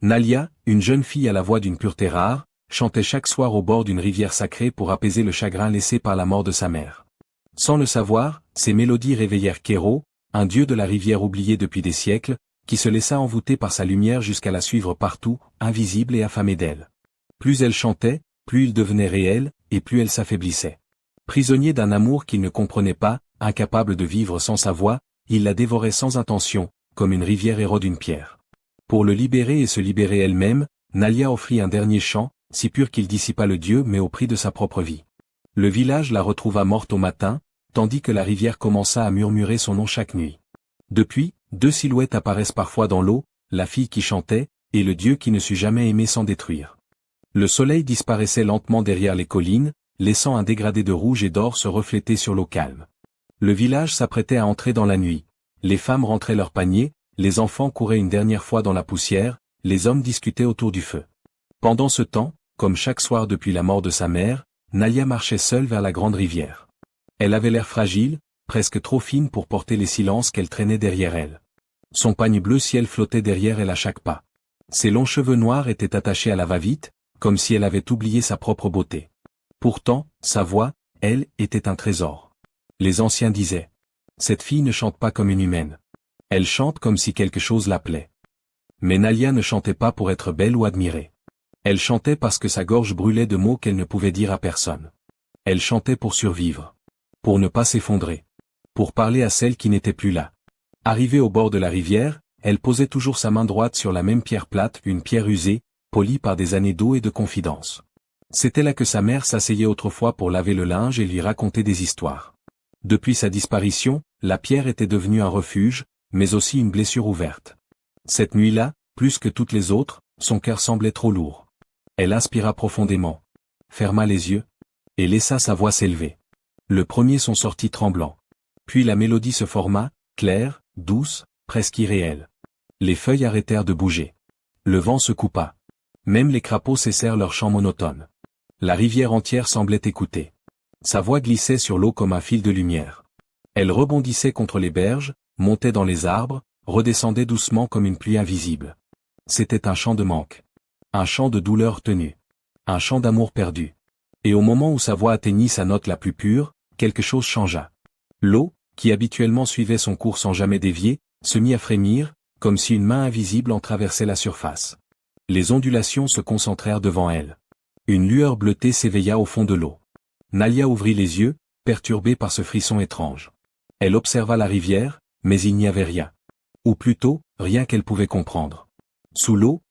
Nalia, une jeune fille à la voix d'une pureté rare, chantait chaque soir au bord d'une rivière sacrée pour apaiser le chagrin laissé par la mort de sa mère. Sans le savoir, ces mélodies réveillèrent Kéro, un dieu de la rivière oublié depuis des siècles, qui se laissa envoûter par sa lumière jusqu'à la suivre partout, invisible et affamé d'elle. Plus elle chantait, plus il devenait réel, et plus elle s'affaiblissait. Prisonnier d'un amour qu'il ne comprenait pas, incapable de vivre sans sa voix, il la dévorait sans intention, comme une rivière érode une pierre. Pour le libérer et se libérer elle-même, Nalia offrit un dernier chant, si pur qu'il dissipa le dieu mais au prix de sa propre vie. Le village la retrouva morte au matin, tandis que la rivière commença à murmurer son nom chaque nuit. Depuis, deux silhouettes apparaissent parfois dans l'eau, la fille qui chantait, et le dieu qui ne sut jamais aimer sans détruire. Le soleil disparaissait lentement derrière les collines, laissant un dégradé de rouge et d'or se refléter sur l'eau calme. Le village s'apprêtait à entrer dans la nuit. Les femmes rentraient leurs paniers, les enfants couraient une dernière fois dans la poussière, les hommes discutaient autour du feu. Pendant ce temps, comme chaque soir depuis la mort de sa mère, Nalia marchait seule vers la grande rivière. Elle avait l'air fragile, presque trop fine pour porter les silences qu'elle traînait derrière elle. Son pagne bleu ciel flottait derrière elle à chaque pas. Ses longs cheveux noirs étaient attachés à la va-vite, comme si elle avait oublié sa propre beauté. Pourtant, sa voix, elle, était un trésor. Les anciens disaient: cette fille ne chante pas comme une humaine. Elle chante comme si quelque chose l'appelait. Mais Nalia ne chantait pas pour être belle ou admirée. Elle chantait parce que sa gorge brûlait de mots qu'elle ne pouvait dire à personne. Elle chantait pour survivre. Pour ne pas s'effondrer. Pour parler à celle qui n'était plus là. Arrivée au bord de la rivière, elle posait toujours sa main droite sur la même pierre plate, une pierre usée, polie par des années d'eau et de confidence. C'était là que sa mère s'asseyait autrefois pour laver le linge et lui raconter des histoires. Depuis sa disparition, la pierre était devenue un refuge, mais aussi une blessure ouverte. Cette nuit-là, plus que toutes les autres, son cœur semblait trop lourd. Elle inspira profondément, ferma les yeux, et laissa sa voix s'élever. Le premier son sortit tremblant. Puis la mélodie se forma, claire, douce, presque irréelle. Les feuilles arrêtèrent de bouger. Le vent se coupa. Même les crapauds cessèrent leur chant monotone. La rivière entière semblait écouter. Sa voix glissait sur l'eau comme un fil de lumière. Elle rebondissait contre les berges, montait dans les arbres, redescendait doucement comme une pluie invisible. C'était un chant de manque. Un chant de douleur tenue. Un chant d'amour perdu. Et au moment où sa voix atteignit sa note la plus pure, quelque chose changea. L'eau, qui habituellement suivait son cours sans jamais dévier, se mit à frémir, comme si une main invisible en traversait la surface. Les ondulations se concentrèrent devant elle. Une lueur bleutée s'éveilla au fond de l'eau. Nalia ouvrit les yeux, perturbée par ce frisson étrange. Elle observa la rivière, mais il n'y avait rien. Ou plutôt, rien qu'elle pouvait comprendre. Sous l'eau,